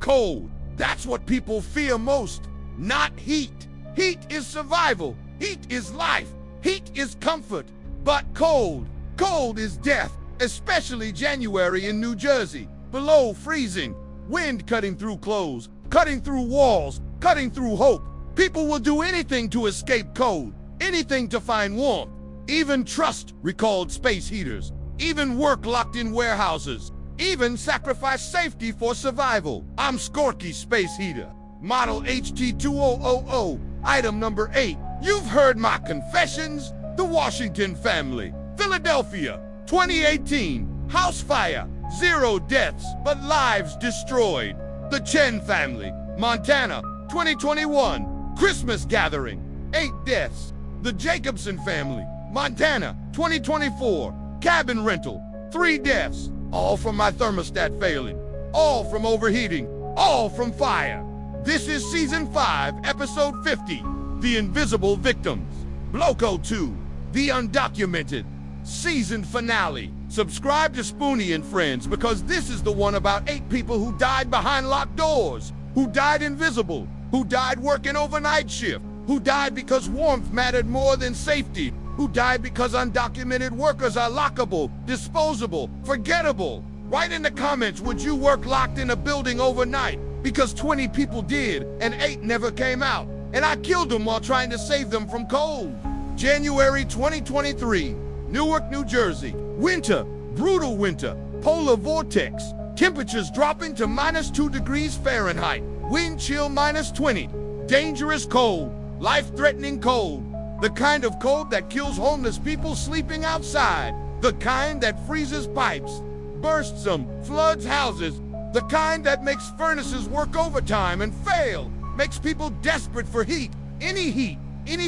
cold. That's what people fear most, not heat. Heat is survival. Heat is life. Heat is comfort. But cold is death, especially January in New Jersey. Below freezing, wind cutting through clothes, cutting through walls, cutting through hope. People will do anything to escape cold, anything to find warmth. Even trust recalled space heaters, even work locked in warehouses, even sacrifice safety for survival. I'm Scorchy space heater, model HT2000, item number 8. You've heard my confessions. The Washington family, Philadelphia, 2018, house fire, 0 deaths, but lives destroyed. The Chen family, Montana, 2021, Christmas gathering, 8 deaths. The Jacobson family, Montana, 2024, cabin rental, 3 deaths. All from my thermostat failing, all from overheating, all from fire. This is season 5, episode 50, The Invisible Victims. Bloco 2, The Undocumented, season finale. Subscribe to Spoony and Friends because this is the one about 8 people who died behind locked doors, who died invisible, who died working overnight shift, who died because warmth mattered more than safety, who died because undocumented workers are lockable, disposable, forgettable. Write in the comments, would you work locked in a building overnight? Because 20 people did and 8 never came out, and I killed them while trying to save them from cold. January 2023, Newark, New Jersey. Winter, brutal winter, polar vortex. Temperatures dropping to -2 degrees Fahrenheit. Wind chill -20. Dangerous cold, life-threatening cold. The kind of cold that kills homeless people sleeping outside. The kind that freezes pipes, bursts them, floods houses. The kind that makes furnaces work overtime and fail. Makes people desperate for heat, any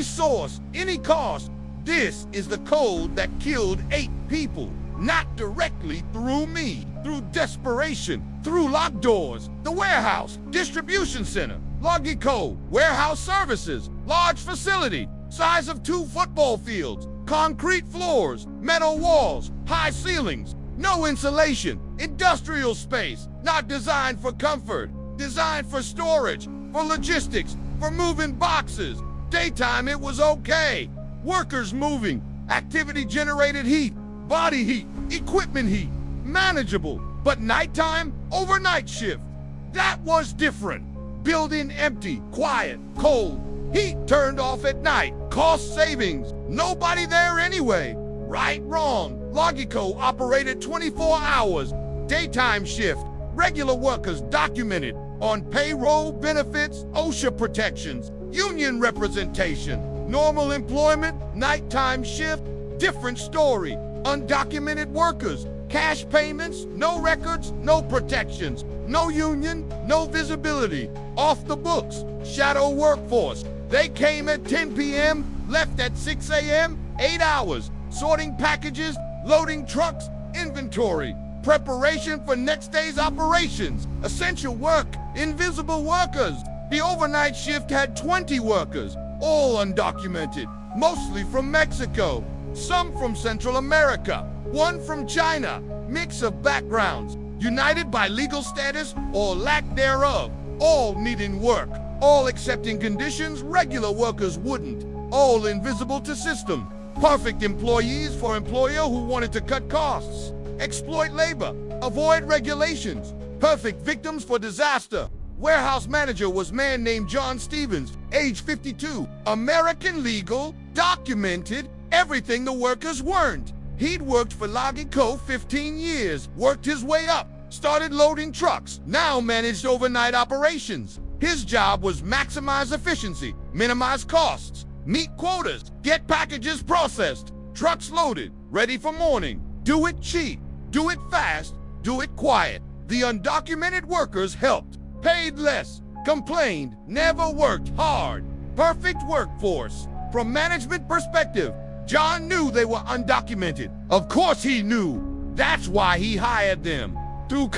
source, any cost. This is the cold that killed 8 people. Not directly through me, through desperation, through locked doors, the warehouse, distribution center, Bloco, warehouse services, large facility, size of 2 football fields, concrete floors, metal walls, high ceilings, no insulation, industrial space, not designed for comfort, designed for storage, for logistics, for moving boxes. Daytime it was okay. Workers moving, activity-generated heat, body heat, equipment heat, manageable. But nighttime, overnight shift, that was different. Building empty, quiet, cold, heat turned off at night, cost savings, nobody there anyway. Right, wrong, Bloco operated 24 hours, daytime shift, regular workers documented, on payroll, benefits, OSHA protections, union representation. Normal employment, nighttime shift, different story. Undocumented workers, cash payments, no records, no protections, no union, no visibility. Off the books, shadow workforce. They came at 10 p.m., left at 6 a.m., 8 hours, sorting packages, loading trucks, inventory, preparation for next day's operations, essential work, invisible workers. The overnight shift had 20 workers, all undocumented, mostly from Mexico, some from Central America, 1 from China, mix of backgrounds, united by legal status or lack thereof, all needing work, all accepting conditions regular workers wouldn't, all invisible to system, perfect employees for employer who wanted to cut costs, exploit labor, avoid regulations, perfect victims for disaster. Warehouse manager was man named John Stevens, age 52, American legal, documented, everything the workers weren't. He'd worked for Bloco 15 years, worked his way up, started loading trucks, now managed overnight operations. His job was maximize efficiency, minimize costs, meet quotas, get packages processed, trucks loaded, ready for morning. Do it cheap, do it fast, do it quiet. The undocumented workers helped, paid less, complained, never worked hard. Perfect workforce. From management perspective, John knew they were undocumented. Of course he knew. That's why he hired them. Through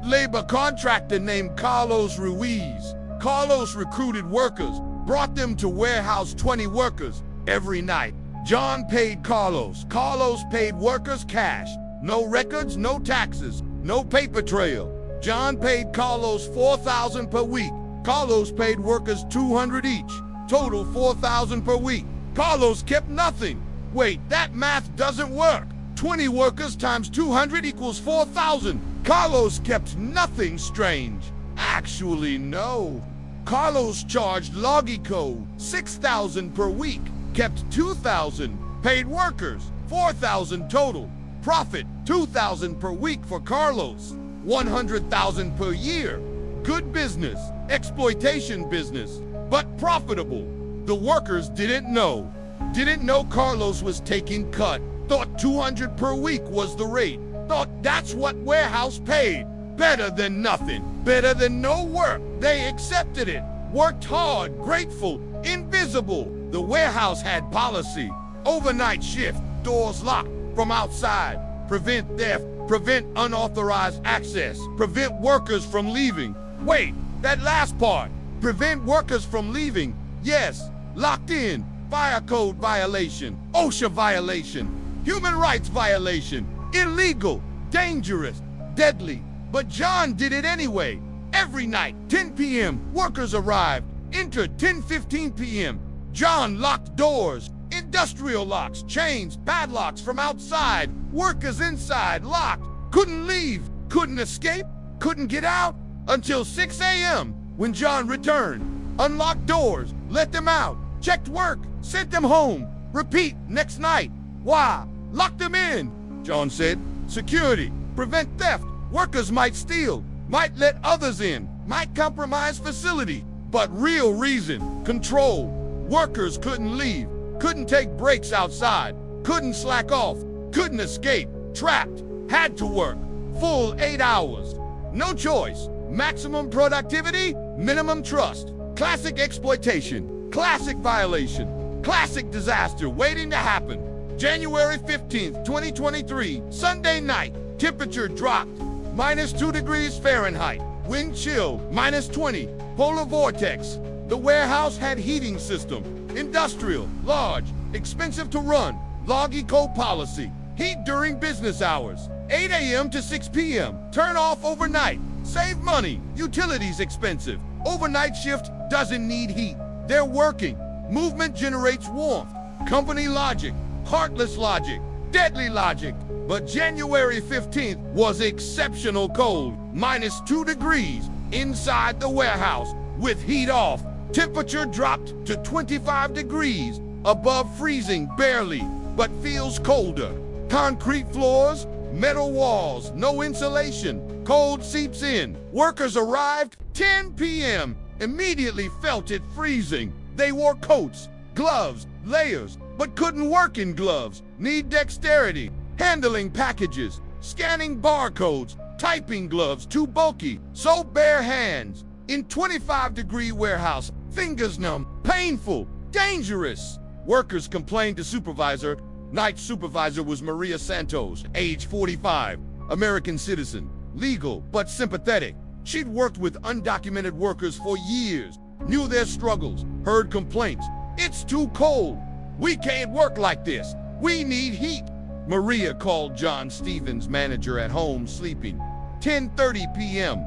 labor contractor named Carlos Ruiz. Carlos recruited workers, brought them to warehouse 20 workers every night. John paid Carlos. Carlos paid workers cash. No records, no taxes, no paper trail. John paid Carlos $4,000 per week. Carlos paid workers $200 each. Total $4,000 per week. Carlos kept nothing. Wait, that math doesn't work. 20 workers times 200 equals 4,000. Carlos kept nothing. Strange. Actually, no. Carlos charged Bloco $6,000 per week, kept $2,000, paid workers $4,000 total. Profit $2,000 per week for Carlos, $100,000 per year. Good business, exploitation business, but profitable. The workers didn't know. Didn't know Carlos was taking cut. Thought $200 per week was the rate. Thought that's what warehouse paid. Better than nothing. Better than no work. They accepted it. Worked hard, grateful, invisible. The warehouse had policy. Overnight shift, doors locked from outside. Prevent theft, prevent unauthorized access, prevent workers from leaving. Wait, that last part. Prevent workers from leaving. Yes, locked in. Fire code violation, OSHA violation, human rights violation, illegal, dangerous, deadly. But John did it anyway. Every night, 10 p.m., workers arrived, entered 10:15 p.m. John locked doors, industrial locks, chains, padlocks from outside, workers inside, locked, couldn't leave, couldn't escape, couldn't get out until 6 a.m. when John returned. Unlocked doors, let them out, checked work, sent them home. Repeat next night. Why? Lock them in. John said, security, prevent theft. Workers might steal, might let others in, might compromise facility. But real reason, control. Workers couldn't leave, couldn't take breaks outside, couldn't slack off, couldn't escape, trapped, had to work. Full 8 hours. No choice. Maximum productivity, minimum trust. Classic exploitation, classic violation, classic disaster waiting to happen. January 15th, 2023, Sunday night, temperature dropped, -2 degrees Fahrenheit, wind chill, -20, polar vortex. The warehouse had heating system, industrial, large, expensive to run, Bloco policy, heat during business hours, 8 a.m. to 6 p.m., turn off overnight, save money, utilities expensive. Overnight shift doesn't need heat. They're working. Movement generates warmth. Company logic, heartless logic, deadly logic. But January 15th was exceptional cold, -2 degrees inside the warehouse with heat off. Temperature dropped to 25 degrees, above freezing barely, but feels colder. Concrete floors, metal walls, no insulation. Cold seeps in. Workers arrived 10 p.m. Immediately felt it freezing. They wore coats, gloves, layers, but couldn't work in gloves. Need dexterity. Handling packages, scanning barcodes, typing gloves too bulky, so bare hands. In 25-degree warehouse, fingers numb, painful, dangerous. Workers complained to supervisor. Night supervisor was Maria Santos, age 45, American citizen, legal but sympathetic. She'd worked with undocumented workers for years, knew their struggles, heard complaints. It's too cold. We can't work like this. We need heat. Maria called John Stevens, manager at home, sleeping. 10:30 p.m.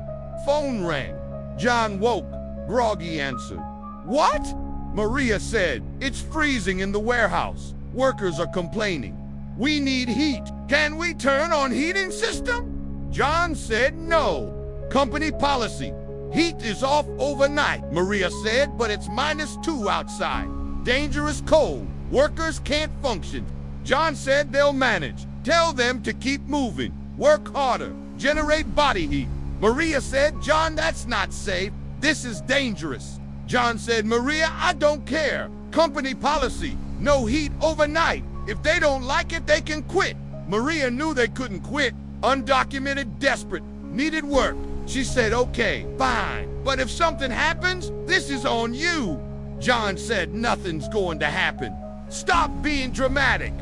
Phone rang. John woke. Groggy answered. What? Maria said, it's freezing in the warehouse. Workers are complaining. We need heat. Can we turn on heating system? John said no. Company policy. Heat is off overnight, Maria said, but it's -2 outside. Dangerous cold. Workers can't function. John said they'll manage. Tell them to keep moving. Work harder. Generate body heat. Maria said, John, that's not safe. This is dangerous. John said, Maria, I don't care. Company policy. No heat overnight. If they don't like it, they can quit. Maria knew they couldn't quit. Undocumented, desperate, needed work. She said, okay, fine. But if something happens, this is on you. John said, nothing's going to happen. Stop being dramatic.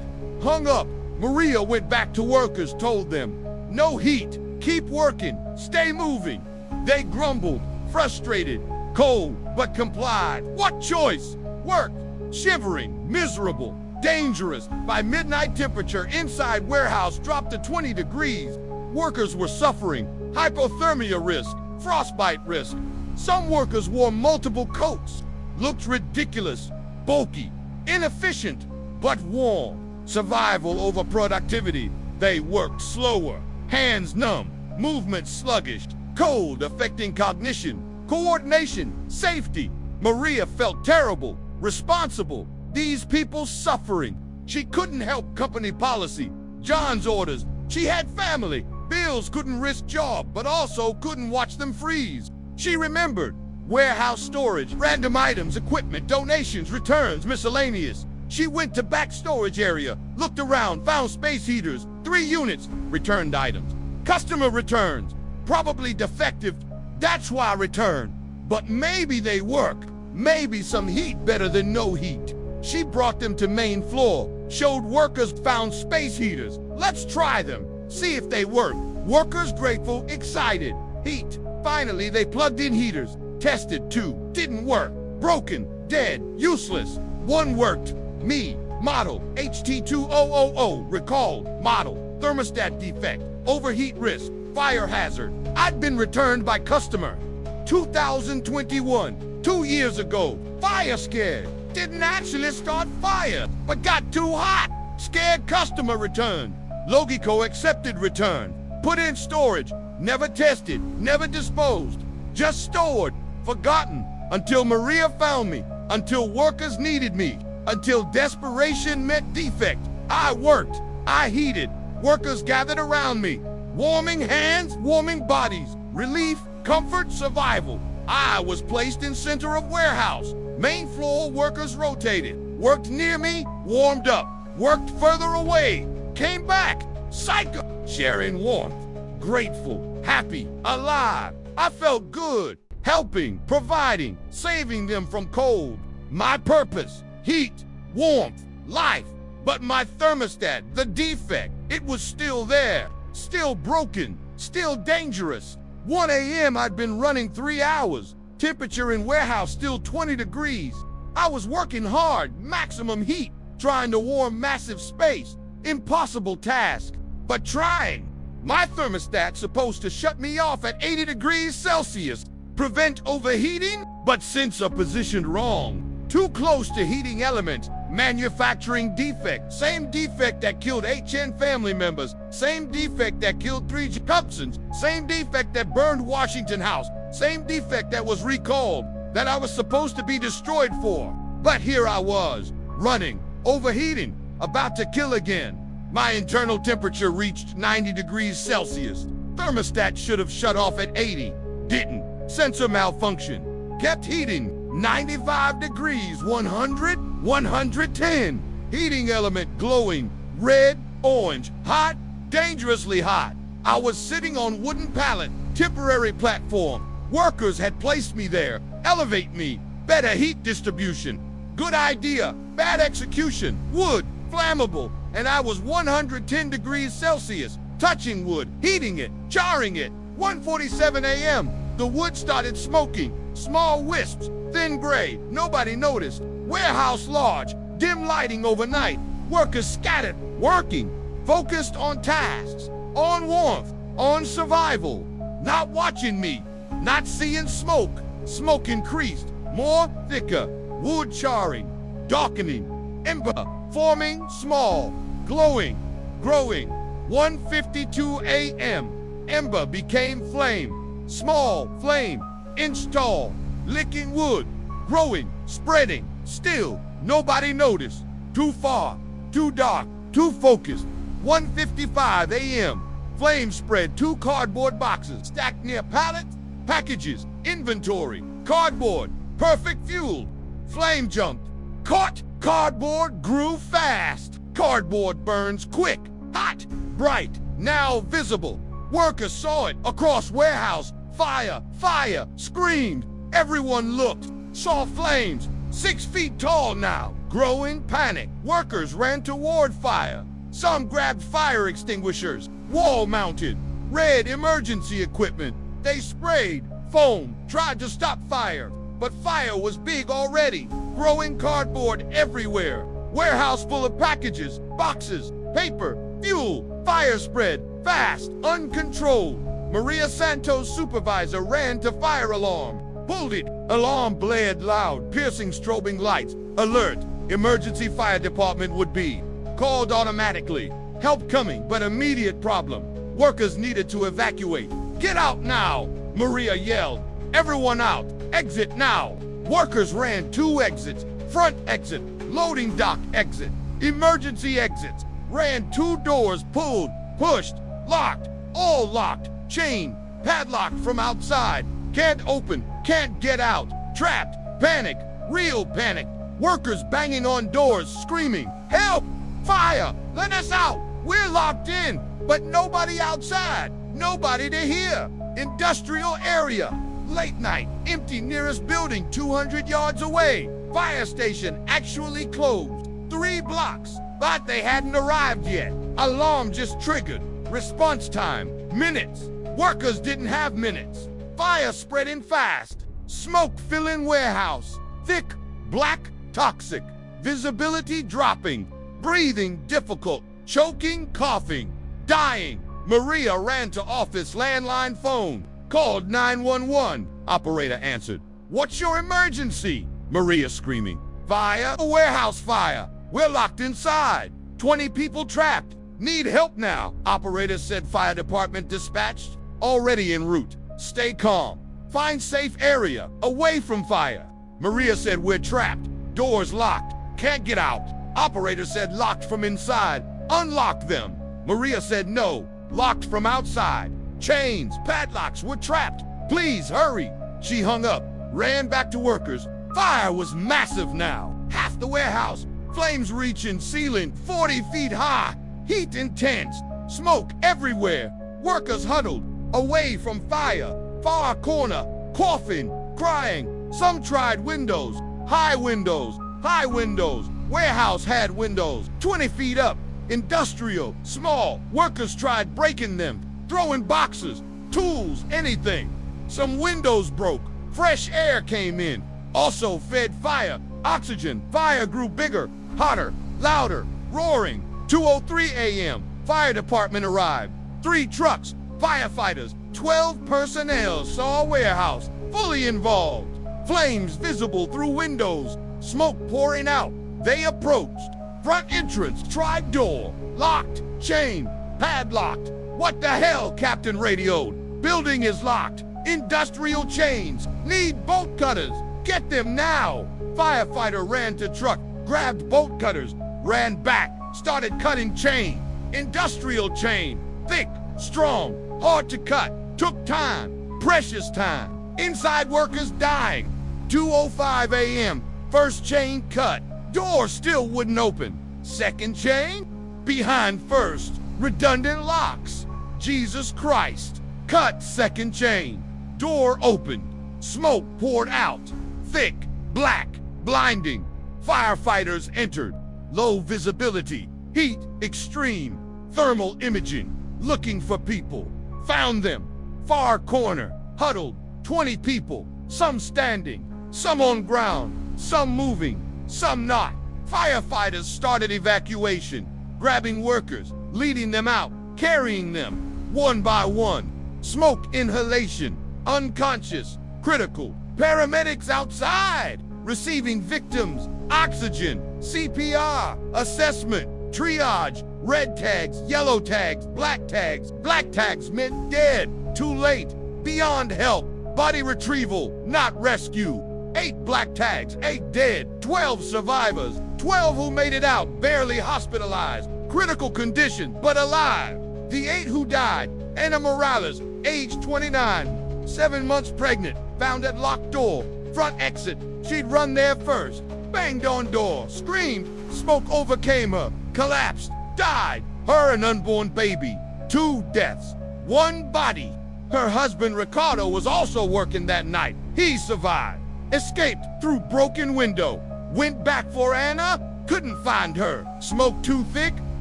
Hung up. Maria went back to workers, told them, no heat. Keep working. Stay moving. They grumbled, frustrated, cold, but complied. What choice? Work. Shivering, miserable, dangerous. By midnight, temperature inside warehouse dropped to 20 degrees. Workers were suffering. hypothermia risk, frostbite risk. Some workers wore multiple coats, looked ridiculous, bulky, inefficient, but warm. Survival over productivity. They worked slower, hands numb, movement sluggish, cold affecting cognition, coordination, safety. Maria felt terrible, responsible. These people suffering. She couldn't help company policy, John's orders. She had family. Bills couldn't risk job, but also couldn't watch them freeze. She remembered warehouse storage, random items, equipment, donations, returns, miscellaneous. She went to back storage area, looked around, found space heaters, 3 units, returned items. Customer returns, probably defective, that's why return. But maybe they work, maybe some heat better than no heat. She brought them to main floor, showed workers, found space heaters. Let's try them, see if they work. Workers grateful, excited. Heat. Finally, they plugged in heaters. Tested 2, didn't work. Broken, dead, useless. 1 worked. Me, model, HT2000, recalled, model, thermostat defect, overheat risk, fire hazard. I'd been returned by customer. 2021, 2 years ago, fire scared. Didn't actually start fire, but got too hot. Scared customer returned. Logico accepted return. Put in storage, never tested, never disposed. Just stored, forgotten, until Maria found me, until workers needed me, until desperation met defect. I worked, I heated, workers gathered around me. Warming hands, warming bodies, relief, comfort, survival. I was placed in center of warehouse. Main floor workers rotated, worked near me, warmed up, worked further away, came back, psycho, sharing warmth, grateful, happy, alive. I felt good, helping, providing, saving them from cold. My purpose, heat, warmth, life. But my thermostat, the defect, it was still there, still broken, still dangerous. 1 a.m. I'd been running 3 hours. Temperature in warehouse still 20 degrees. I was working hard, maximum heat, trying to warm massive space. Impossible task, but trying. My thermostat's supposed to shut me off at 80 degrees Celsius, prevent overheating, but sensor positioned wrong. Too close to heating element, manufacturing defect, same defect that killed 8 Chen family members, same defect that killed 3 Jacobsons, same defect that burned Washington House, same defect that was recalled, that I was supposed to be destroyed for. But here I was, running, overheating, about to kill again. My internal temperature reached 90 degrees Celsius. Thermostat should have shut off at 80. Didn't. Sensor malfunction. Kept heating. 95 degrees, 100, 110. Heating element glowing. Red, orange, hot, dangerously hot. I was sitting on wooden pallet, temporary platform. Workers had placed me there. Elevate me. Better heat distribution. Good idea. Bad execution. Wood. Flammable. And I was 110 degrees Celsius. Touching wood. Heating it. Charring it. 1:47 a.m. The wood started smoking. Small wisps. Thin gray. Nobody noticed. Warehouse large. Dim lighting overnight. Workers scattered. Working. Focused on tasks. On warmth. On survival. Not watching me. Not seeing smoke. Smoke increased. More thicker. Wood charring. Darkening. Ember. Forming small. Glowing. Growing. 1:52 a.m. Ember became flame. Small flame. Inch tall. Licking wood. Growing. Spreading. Still. Nobody noticed. Too far. Too dark. Too focused. 1:55 a.m. Flame spread 2 cardboard boxes stacked near pallets. Packages. Inventory. Cardboard. Perfect fuel. Flame jumped. Caught. Cardboard grew fast. Cardboard burns quick. Hot. Bright. Now visible. Workers saw it across warehouse. Fire. Fire. Screamed. Everyone looked. Saw flames. 6 feet tall now. Growing panic. Workers ran toward fire. Some grabbed fire extinguishers. Wall mounted. Red emergency equipment. They sprayed. Foam. Tried to stop fire. But fire was big already. Growing cardboard everywhere. Warehouse full of packages, boxes, paper, fuel. Fire spread fast, uncontrolled. Maria Santos' supervisor ran to fire alarm. Pulled it. Alarm blared loud, piercing strobing lights. Alert. Emergency fire department would be called automatically. Help coming, but immediate problem. Workers needed to evacuate. Get out now, Maria yelled. Everyone out. Exit now. Workers ran 2 exits. Front exit, loading dock exit, emergency exits. Ran 2 doors, pulled, pushed, locked, all locked. Chain, padlocked from outside. Can't open, can't get out. Trapped, panic, real panic. Workers banging on doors, screaming, help, fire, let us out. We're locked in, but nobody outside, nobody to hear. Industrial area, late night, empty nearest building 200 yards away. Fire station actually closed. 3 blocks, but they hadn't arrived yet. Alarm just triggered. Response time, minutes. Workers didn't have minutes. Fire spreading fast. Smoke filling warehouse. Thick, black, toxic. Visibility dropping. Breathing difficult. Choking, coughing. Dying. Maria ran to office landline phone. Called 911. Operator answered. What's your emergency? Maria screaming. Fire, a warehouse fire. We're locked inside. 20 people trapped. Need help now. Operator said fire department dispatched. Already en route. Stay calm. Find safe area, away from fire. Maria said we're trapped. Doors locked. Can't get out. Operator said locked from inside. Unlock them. Maria said no. Locked from outside. Chains, padlocks, we're trapped. Please hurry. She hung up, ran back to workers. Fire was massive now. Half the warehouse. Flames reaching ceiling 40 feet high. Heat intense. Smoke everywhere. Workers huddled away from fire. Far corner. Coughing. Crying. Some tried windows. High windows. High windows. Warehouse had windows 20 feet up. Industrial. Small. Workers tried breaking them. Throwing boxes. Tools. Anything. Some windows broke. Fresh air came in. Also fed fire. Oxygen. Fire grew bigger, hotter, louder, roaring. 2:03 a.m. Fire department arrived. 3 trucks, firefighters, 12 personnel saw warehouse, fully involved. Flames visible through windows, smoke pouring out. They approached. Front entrance, tried door, locked, chain, padlocked. What the hell, Captain radioed. Building is locked. Industrial chains. Need bolt cutters. Get them now. Firefighter ran to truck, grabbed bolt cutters, ran back, started cutting chain. Industrial chain. Thick, strong, hard to cut. Took time, precious time. Inside workers dying. 2:05 a.m. First chain cut. Door still wouldn't open. Second chain? Behind first. Redundant locks. Jesus Christ. Cut second chain. Door opened. Smoke poured out. Thick, black, blinding. Firefighters entered. Low visibility. Heat extreme. Thermal imaging. Looking for people. Found them. Far corner. Huddled. 20 people. Some standing. Some on ground. Some moving. Some not. Firefighters started evacuation. Grabbing workers. Leading them out. Carrying them. One by one. Smoke inhalation. Unconscious. Critical. Paramedics outside. Receiving victims. Oxygen. CPR. Assessment. Triage. Red tags. Yellow tags. Black tags. Black tags meant dead. Too late. Beyond help. Body retrieval. Not rescue. 8 black tags. 8 dead. 12 survivors. 12 who made it out. Barely hospitalized. Critical condition, but alive. The 8 who died. Anna Morales, age 29, 7 months pregnant, found at locked door, front exit. She'd run there first, banged on door, screamed, smoke overcame her, collapsed, died. Her and unborn baby, 2 deaths, 1 body. Her husband Ricardo was also working that night. He survived, escaped through broken window, went back for Anna, couldn't find her. Smoke too thick,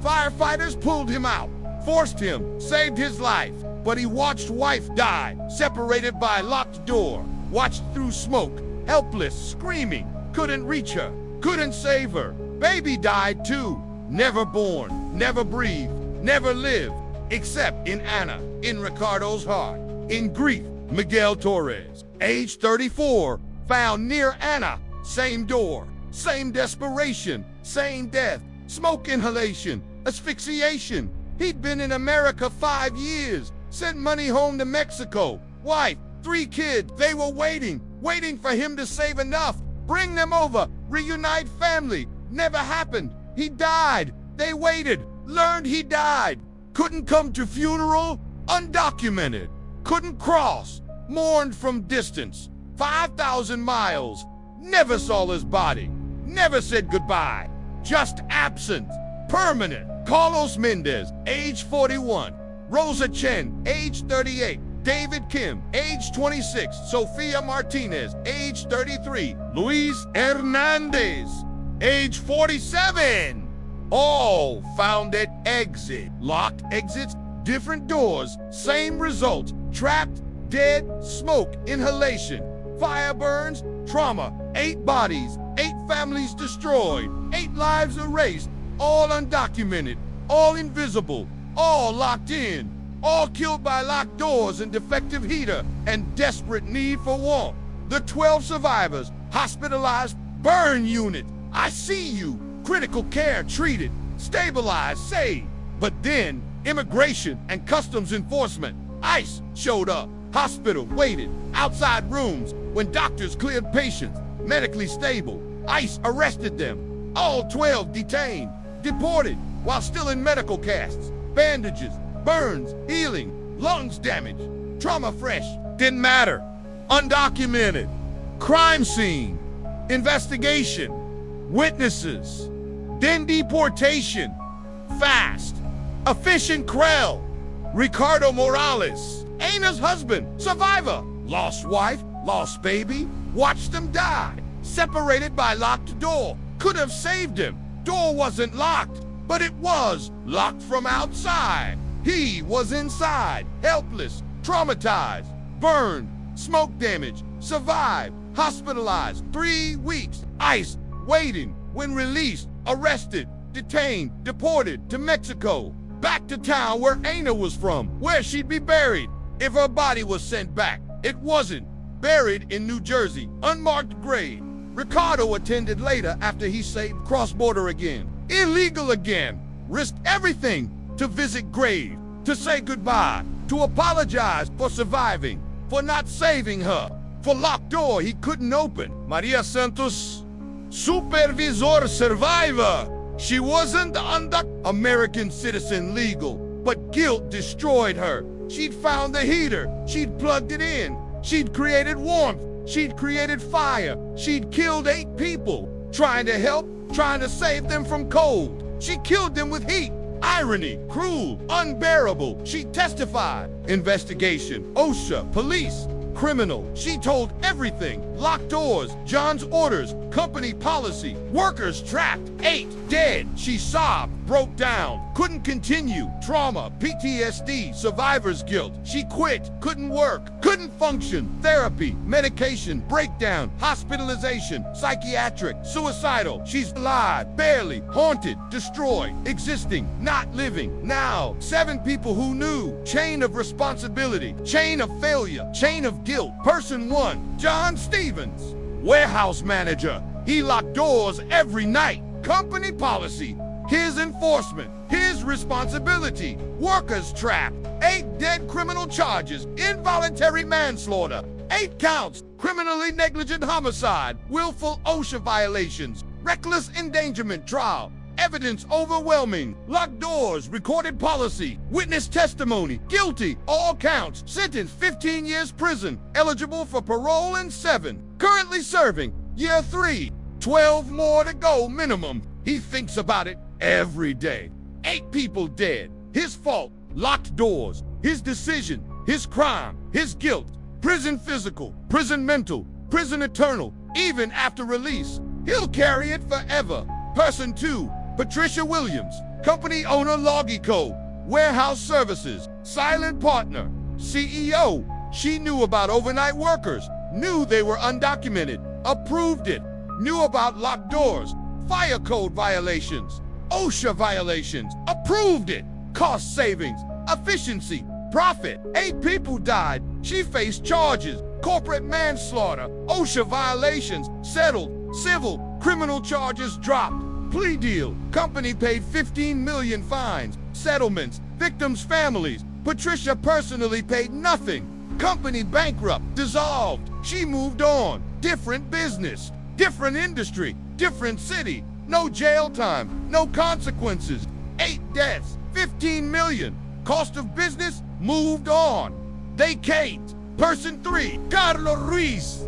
firefighters pulled him out. Forced him, saved his life, but he watched wife die, separated by locked door, watched through smoke, helpless, screaming, couldn't reach her, couldn't save her. Baby died too, never born, never breathed, never lived. except in Anna, in Ricardo's heart. In grief, Miguel Torres, age 34, found near Anna. Same door, same desperation, same death, smoke inhalation, asphyxiation. He'd been in America 5 years, sent money home to Mexico. Wife, 3 kids, they were waiting for him to save enough. Bring them over, reunite family. Never happened. He died. They waited, learned he died. Couldn't come to funeral, undocumented. Couldn't cross, mourned from distance. 5,000 miles, never saw his body. Never said goodbye, just absent, permanent. Carlos Mendez, age 41. Rosa Chen, age 38. David Kim, age 26. Sofia Martinez, age 33. Luis Hernandez, age 47. All found at exit. Locked exits, different doors, same results. Trapped, dead, smoke, inhalation, fire burns, trauma. 8 bodies, 8 families destroyed, 8 lives erased, all undocumented, all invisible, all locked in, all killed by locked doors and defective heater and desperate need for warmth. The 12 survivors, hospitalized, burn unit, ICU, critical care treated, stabilized, saved. But then, immigration and customs enforcement, ICE showed up. Hospital waited, outside rooms, when doctors cleared patients, medically stable. ICE arrested them. All 12 detained, deported, while still in medical casts. Bandages, burns, healing, lungs damaged, trauma fresh, didn't matter. Undocumented, crime scene, investigation, witnesses, then deportation, fast, efficient Krell, Ricardo Morales, Ana's husband, survivor, lost wife, lost baby, watched them die, separated by locked door, could have saved him. Door wasn't locked, but it was locked from outside. He was inside, helpless, traumatized, burned, smoke damage, survived, hospitalized, 3 weeks, ICE, waiting, when released, arrested, detained, deported to Mexico, back to town where Ana was from, where she'd be buried. If her body was sent back, it wasn't. Buried in New Jersey, unmarked grave. Ricardo attended later after he saved cross-border again. Illegal again. Risked everything to visit grave, to say goodbye, to apologize for surviving, for not saving her, for locked door he couldn't open. Maria Santos, supervisor survivor. She wasn't American citizen legal, but guilt destroyed her. She'd found the heater, she'd plugged it in, she'd created warmth, she'd created fire, she'd killed 8 people, trying to help, trying to save them from cold. She killed them with heat. Irony, cruel, unbearable. She testified. Investigation, OSHA, police, criminal. She told everything. Locked doors, John's orders, company policy, workers trapped, 8 dead. She sobbed, broke down, couldn't continue. Trauma, PTSD, survivor's guilt. She quit, couldn't work, couldn't function. Therapy, medication, breakdown, hospitalization, psychiatric, suicidal. She's alive, barely, haunted, destroyed, existing, not living. Now, 7 people who knew. Chain of responsibility, chain of failure, chain of guilt. Person 1, John Stevens, warehouse manager. He locked doors every night. Company policy, his enforcement, his responsibility. Workers trapped, 8 dead criminal charges, involuntary manslaughter, 8 counts, criminally negligent homicide, willful OSHA violations, reckless endangerment trial. Evidence overwhelming. Locked doors, recorded policy, witness testimony, guilty, all counts. Sentence 15 years prison, eligible for parole in 7. Currently serving, year 3. 12 more to go minimum. He thinks about it every day. 8 people dead. His fault. Locked doors. His decision. His crime. His guilt. Prison physical. Prison mental. Prison eternal. Even after release. He'll carry it forever. Person 2. Patricia Williams, company owner Logico, warehouse services, silent partner, CEO. She knew about overnight workers, knew they were undocumented, approved it, knew about locked doors, fire code violations, OSHA violations, approved it, cost savings, efficiency, profit. 8 people died. She faced charges. Corporate manslaughter, OSHA violations, settled. Civil, criminal charges dropped. Plea deal, company paid 15 million fines. Settlements, victims' families. Patricia personally paid nothing. Company bankrupt, dissolved. She moved on. Different business, different industry, different city. No jail time, no consequences. 8 deaths, 15 million. Cost of business, moved on. Vacate. Person 3, Carlos Ruiz.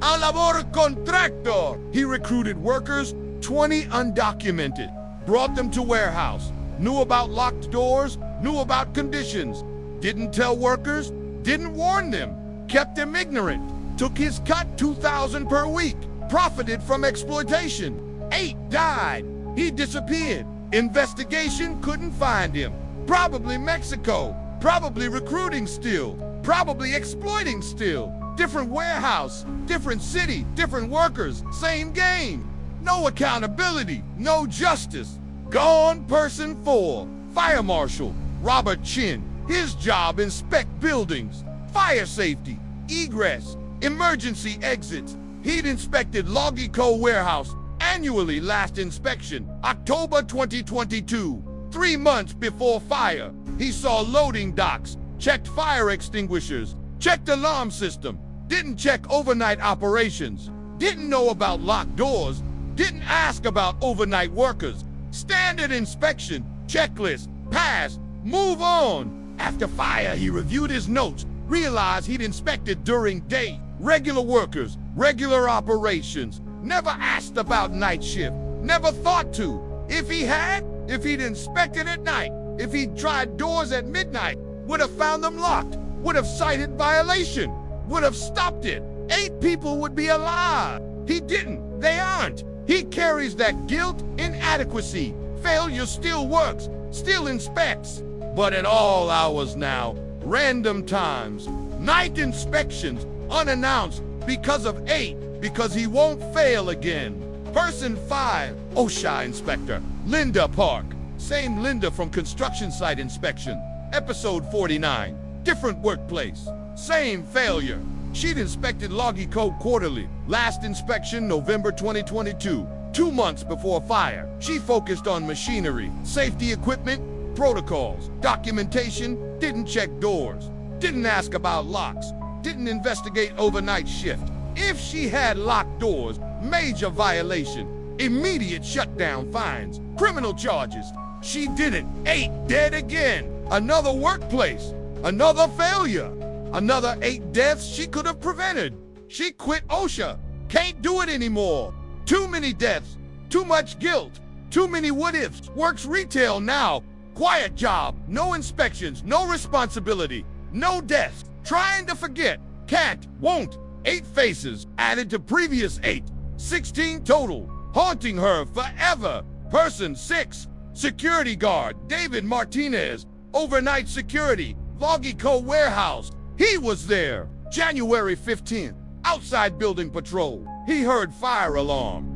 A labor contractor. He recruited workers, 20 undocumented. Brought them to warehouse. Knew about locked doors, knew about conditions. Didn't tell workers, didn't warn them. Kept them ignorant. Took his cut, 2,000 per week. Profited from exploitation. 8 died. He disappeared. Investigation couldn't find him. Probably Mexico. Probably recruiting still. Probably exploiting still. Different warehouse, different city, different workers, same game. No accountability, no justice. Gone. Person 4, Fire Marshal Robert Chen. His job: inspect buildings, fire safety, egress, emergency exits. He'd inspected Bloco warehouse annually. Last inspection, October 2022, 3 months before fire. He saw loading docks, checked fire extinguishers, checked alarm system, didn't check overnight operations, didn't know about locked doors, didn't ask about overnight workers. Standard inspection, checklist, pass, move on. After fire, he reviewed his notes, realized he'd inspected during day, regular workers, regular operations, never asked about night shift, never thought to. If he had, if he'd inspected at night, if he'd tried doors at midnight, would have found them locked, would have cited violation, would have stopped it. 8 people would be alive. He didn't. They aren't. He carries that guilt, inadequacy. Failure still works, still inspects. But at all hours now, random times, night inspections, unannounced, because of 8, because he won't fail again. Person 5, OSHA Inspector, Linda Park. Same Linda from construction site inspection. Episode 49, different workplace. Same failure. She'd inspected Bloco quarterly. Last inspection, November 2022, 2 months before fire. She focused on machinery, safety equipment, protocols, documentation, didn't check doors, didn't ask about locks, didn't investigate overnight shift. If she had locked doors, major violation, immediate shutdown, fines, criminal charges. She didn't. 8 dead again. Another workplace, another failure. Another 8 deaths she could have prevented. She quit OSHA. Can't do it anymore. Too many deaths. Too much guilt. Too many what-ifs. Works retail now. Quiet job. No inspections. No responsibility. No deaths. Trying to forget. Can't. Won't. 8 faces added to previous 8. 16 total. Haunting her forever. Person 6. Security guard David Martinez. Overnight security. Bloco warehouse. He was there. January 15th. Outside building patrol. He heard fire alarm.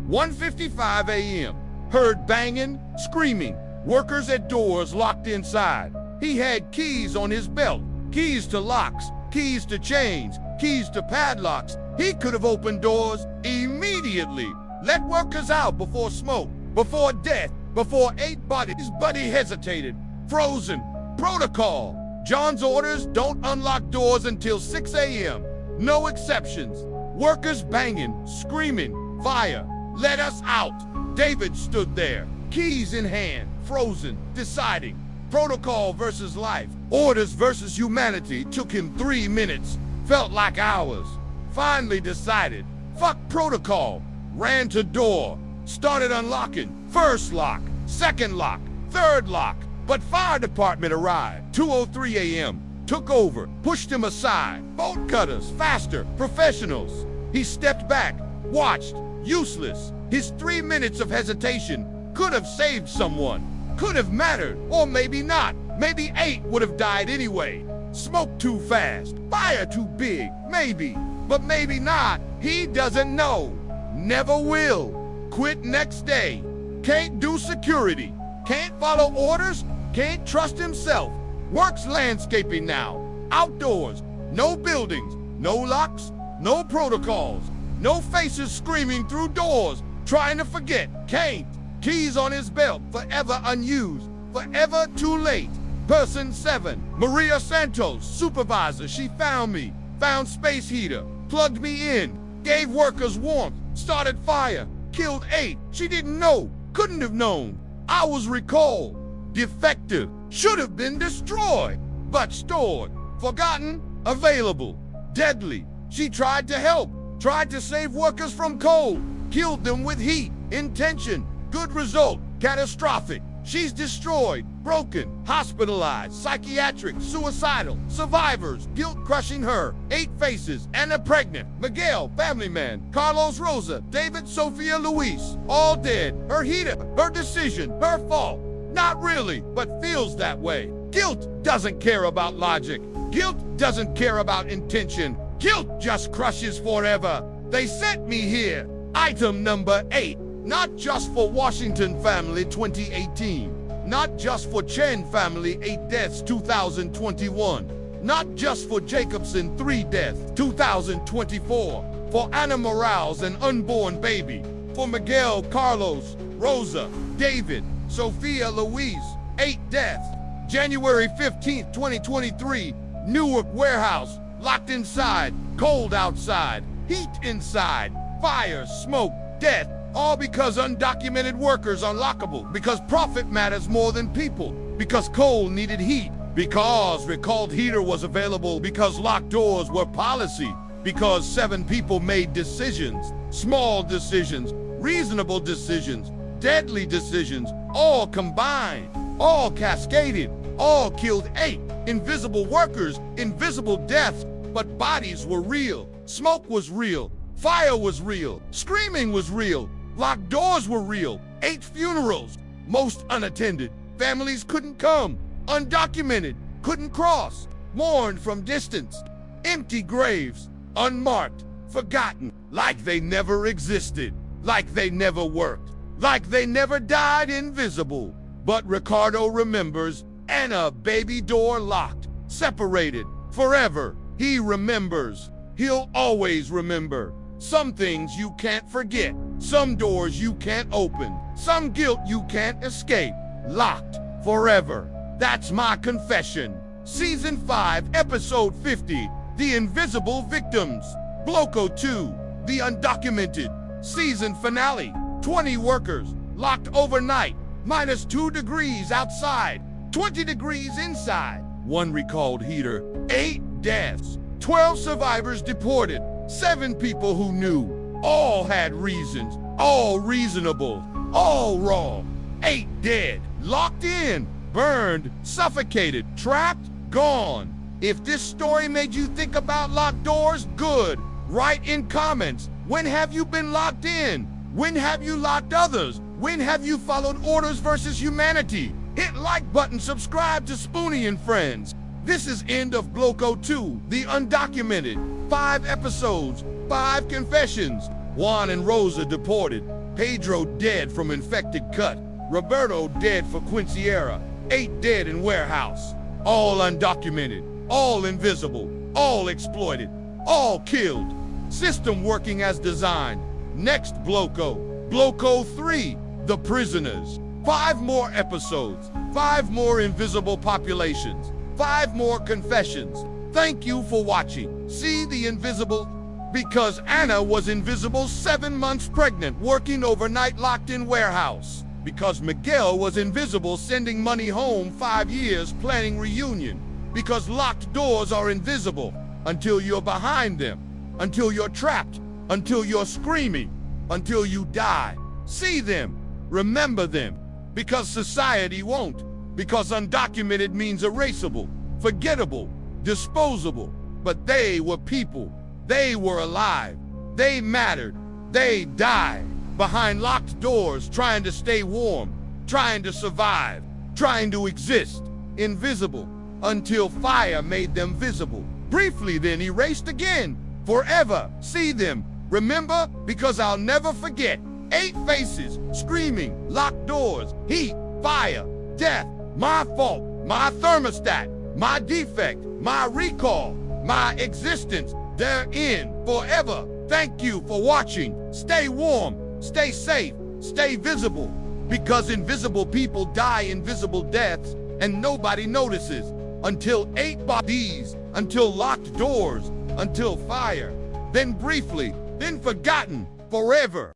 1:55 a.m. Heard banging, screaming. Workers at doors locked inside. He had keys on his belt. Keys to locks. Keys to chains. Keys to padlocks. He could have opened doors immediately. Let workers out before smoke. Before death. Before 8 bodies. But he hesitated. Frozen. Protocol. John's orders: don't unlock doors until 6 a.m. No exceptions. Workers banging, screaming, fire. Let us out. David stood there, keys in hand, frozen, deciding. Protocol versus life. Orders versus humanity. Took him 3 minutes. Felt like hours. Finally decided. Fuck protocol. Ran to door. Started unlocking. First lock, second lock, third lock. But fire department arrived. 2:03 a.m. Took over, pushed him aside. Bolt cutters, faster, professionals. He stepped back, watched, useless. His 3 minutes of hesitation could have saved someone. Could have mattered, or maybe not. Maybe 8 would have died anyway. Smoke too fast, fire too big, maybe. But maybe not. He doesn't know. Never will. Quit next day. Can't do security. Can't follow orders. can't trust himself. Works landscaping now. Outdoors. No buildings. No locks. No protocols. No faces screaming through doors. Trying to forget. Can't. Keys on his belt. Forever unused. Forever too late. Person 7. Maria Santos. Supervisor. She found me. Found space heater. Plugged me in. Gave workers warmth. Started fire. Killed 8. She didn't know. Couldn't have known. I was recalled. Defective. Should have been destroyed. But stored. Forgotten. Available. Deadly. She tried to help. Tried to save workers from cold. Killed them with heat. Intention. Good result. Catastrophic. She's destroyed. Broken. Hospitalized. Psychiatric. Suicidal. Survivors. Guilt crushing her. 8 faces. Anna pregnant. Miguel. Family man. Carlos Rosa. David Sophia Luis. All dead. Her heater. Her decision. Her fault. Not really, but feels that way. Guilt doesn't care about logic. Guilt doesn't care about intention. Guilt just crushes forever. They sent me here. Item number 8. Not just for Washington family 2018. Not just for Chen family 8 deaths 2021. Not just for Jacobson 3 deaths 2024. For Anna Morales an unborn baby. For Miguel, Carlos, Rosa, David, Sophia Louise, 8 deaths. January 15th, 2023, Newark warehouse, locked inside, cold outside, heat inside, fire, smoke, death, all because undocumented workers are lockable, because profit matters more than people, because coal needed heat, because recalled heater was available, because locked doors were policy, because 7 people made decisions, small decisions, reasonable decisions, deadly decisions, all combined, all cascaded, all killed 8. Invisible workers, invisible deaths, but bodies were real. Smoke was real. Fire was real. Screaming was real. Locked doors were real. 8 funerals, most unattended. Families couldn't come. Undocumented, couldn't cross. Mourned from distance. Empty graves, unmarked, forgotten, like they never existed, like they never worked, like they never died. Invisible. But Ricardo remembers. Anna, baby door locked, separated, forever. He remembers. He'll always remember. Some things you can't forget. Some doors you can't open. Some guilt you can't escape. Locked, forever. That's my confession. Season 5, Episode 50, The Invisible Victims. Bloco 2, The Undocumented. Season finale, 20 workers, locked overnight, -2 degrees outside, 20 degrees inside. 1 recalled heater, 8 deaths, 12 survivors deported, 7 people who knew. All had reasons, all reasonable, all wrong. 8 dead, locked in, burned, suffocated, trapped, gone. If this story made you think about locked doors, good. Write in comments, when have you been locked in? When have you locked others? When have you followed orders versus humanity? Hit like button, subscribe to Spoony and Friends. This is end of Bloco 2, The Undocumented. 5 episodes, 5 confessions. Juan and Rosa deported. Pedro dead from infected cut. Roberto dead for Quinceañera. 8 dead in warehouse. All undocumented, all invisible, all exploited, all killed. System working as designed. Next Bloco. Bloco 3, The Prisoners. 5 more episodes, 5 more invisible populations, 5 more confessions. Thank you for watching. See the invisible? Because Anna was invisible 7 months pregnant, working overnight locked in warehouse. Because Miguel was invisible sending money home 5 years planning reunion. Because locked doors are invisible until you're behind them, until you're trapped, until you're screaming, until you die. See them, remember them. Because society won't. Because undocumented means erasable, forgettable, disposable. But they were people. They were alive. They mattered. They died behind locked doors, trying to stay warm, trying to survive, trying to exist, invisible, until fire made them visible. Briefly then erased again, forever. See them, remember, because I'll never forget. 8 faces, screaming, locked doors, heat, fire, death, my fault, my thermostat, my defect, my recall, my existence therein forever. Thank you for watching. Stay warm, stay safe, stay visible, because invisible people die invisible deaths and nobody notices until 8 bodies, until locked doors, until fire, then briefly, then forgotten forever.